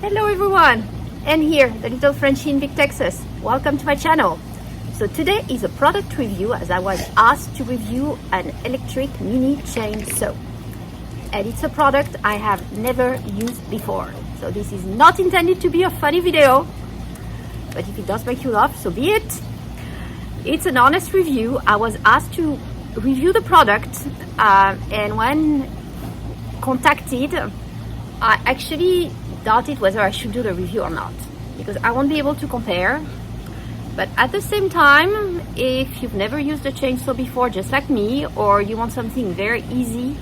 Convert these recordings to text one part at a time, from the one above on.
Hello everyone, and here, the little Frenchie in Big Texas. Welcome to my channel. So today is a product review as I was asked to review an electric mini chainsaw. And it's a product I have never used before. So this is not intended to be a funny video, but if it does make you laugh, so be it. It's an honest review. I was asked to review the product and when contacted, I actually doubted whether I should do the review or not because I won't be able to compare. But at the same time, if you've never used a chainsaw before, just like me, or you want something very easy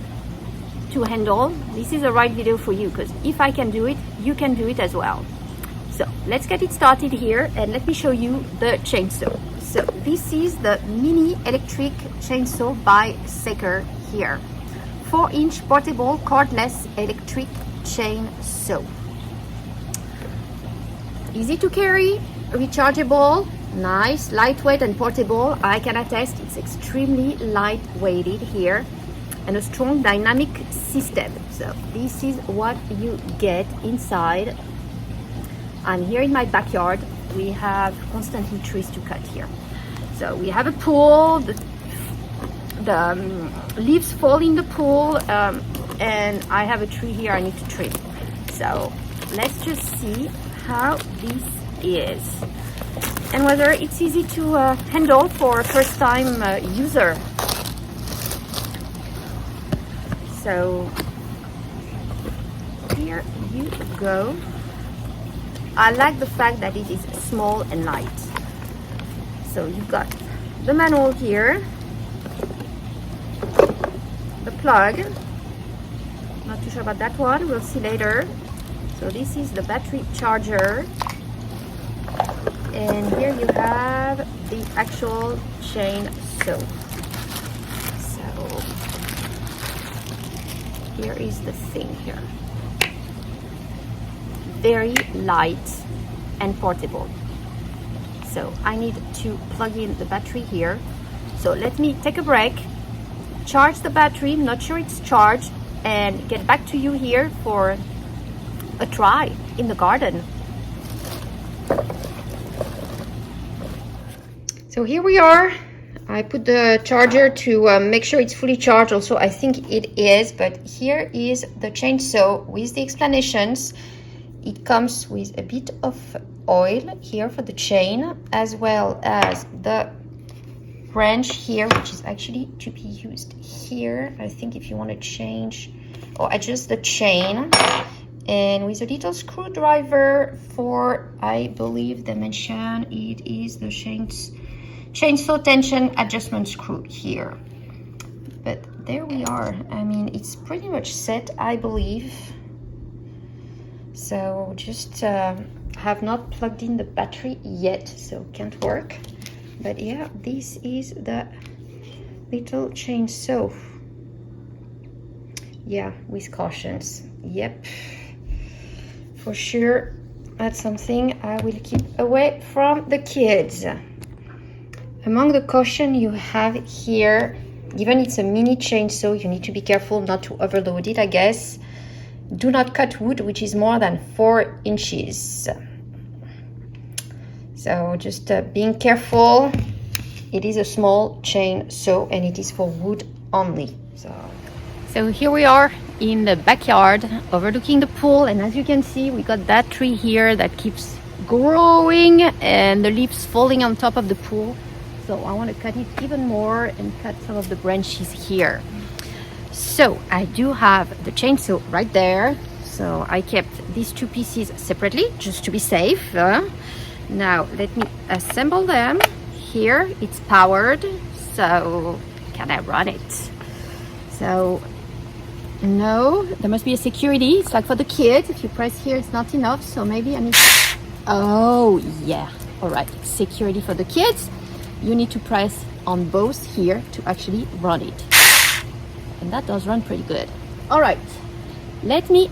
to handle, this is the right video for you, because if I can do it, you can do it as well. So let's get it started here and let me show you the chainsaw. So this is the mini electric chainsaw by Saker here. 4-inch portable cordless electric chainsaw. Easy to carry, rechargeable, nice, lightweight and portable. I can attest it's extremely lightweighted here and a strong dynamic system. So this is what you get inside. I'm here in my backyard. We have constantly trees to cut here. So we have a pool, the leaves fall in the pool, and I have a tree here I need to trim. So let's just see how this is and whether it's easy to handle for a first-time user. So here you go. I like the fact that it is small and light. So you've got the manual here, the plug, not too sure about that one, we'll see later. So this is the battery charger, and here you have the actual chainsaw. So here is the thing here. Very light and portable. So I need to plug in the battery here. So let me take a break, charge the battery, not sure it's charged, and get back to you here for a try in the garden. So here we are. I put the charger to make sure it's fully charged. Also, I think it is, but here is the chainsaw with the explanations. It comes with a bit of oil here for the chain, as well as the wrench here, which is actually to be used here. I think if you want to change or adjust the chain, and with a little screwdriver for, I believe the mention, it is the chainsaw tension adjustment screw here. But there we are. I mean, it's pretty much set, I believe. So just have not plugged in the battery yet, so can't work. But yeah, this is the little chainsaw. Yeah, with cautions. Yep, for sure that's something I will keep away from the kids. Among the caution you have here, given it's a mini chainsaw, you need to be careful not to overload it, I guess. Do not cut wood which is more than 4 inches. So just being careful. It is a small chainsaw and it is for wood only. So here we are in the backyard overlooking the pool, and as you can see, we got that tree here that keeps growing and the leaves falling on top of the pool. So I want to cut it even more and cut some of the branches here. So I do have the chainsaw right there. So I kept these two pieces separately just to be safe. Now let me assemble them. Here it's powered, so can I run it? So no, there must be a security. It's like for the kids, if you press here it's not enough, so maybe I need to... Oh yeah, all right, security for the kids. You need to press on both here to actually run it, and that does run pretty good. All right, let me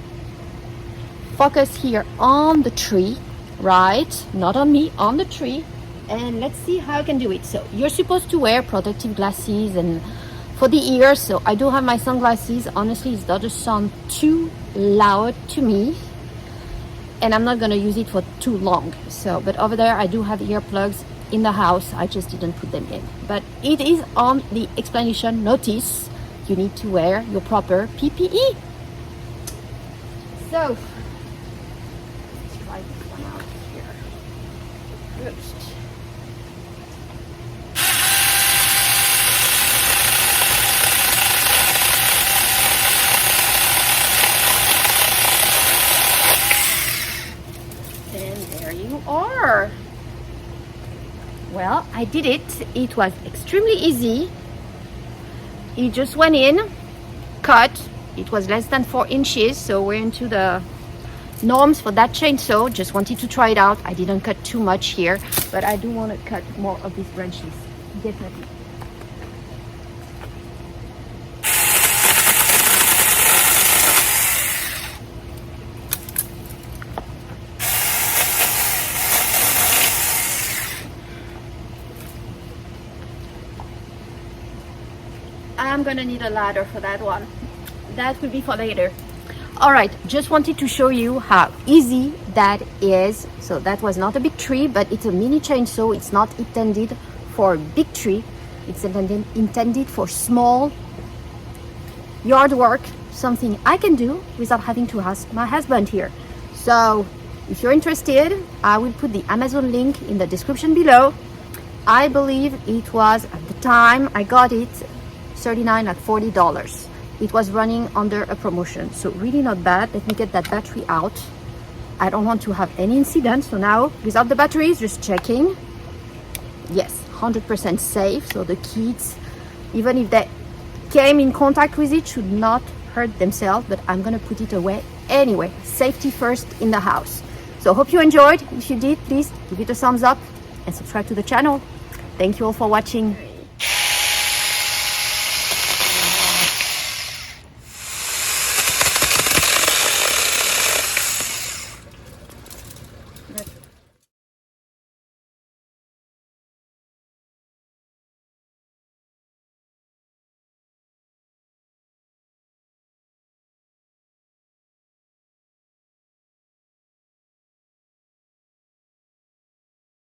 focus here on the tree, right? Not on me, on the tree, and let's see how I can do it. So you're supposed to wear protective glasses and for the ears, so I do have my sunglasses. Honestly, it doesn't sound too loud to me, and I'm not going to use it for too long. So, but over there I do have earplugs in the house. I just didn't put them in, but it is on the explanation notice. You need to wear your proper PPE. So let's try this one out here first. Are. Well, I did it. It was extremely easy. It just went in, cut. It was less than 4 inches, so we're into the norms for that chainsaw. Just wanted to try it out. I didn't cut too much here, but I do want to cut more of these branches, definitely. I'm gonna need a ladder for that one. That will be for later. All right, just wanted to show you how easy that is. So that was not a big tree, but it's a mini chainsaw. It's not intended for a big tree. It's intended for small yard work, something I can do without having to ask my husband here. So if you're interested, I will put the Amazon link in the description below. I believe it was, at the time I got it, $39 at $40. It was running under a promotion, so really not bad. Let me get that battery out. I don't want to have any incidents, so now without the batteries, just checking. Yes, 100% safe. So the kids, even if they came in contact with it, should not hurt themselves, but I'm gonna put it away anyway. Safety first in the house. So hope you enjoyed. If you did, please give it a thumbs up and subscribe to the channel. Thank you all for watching.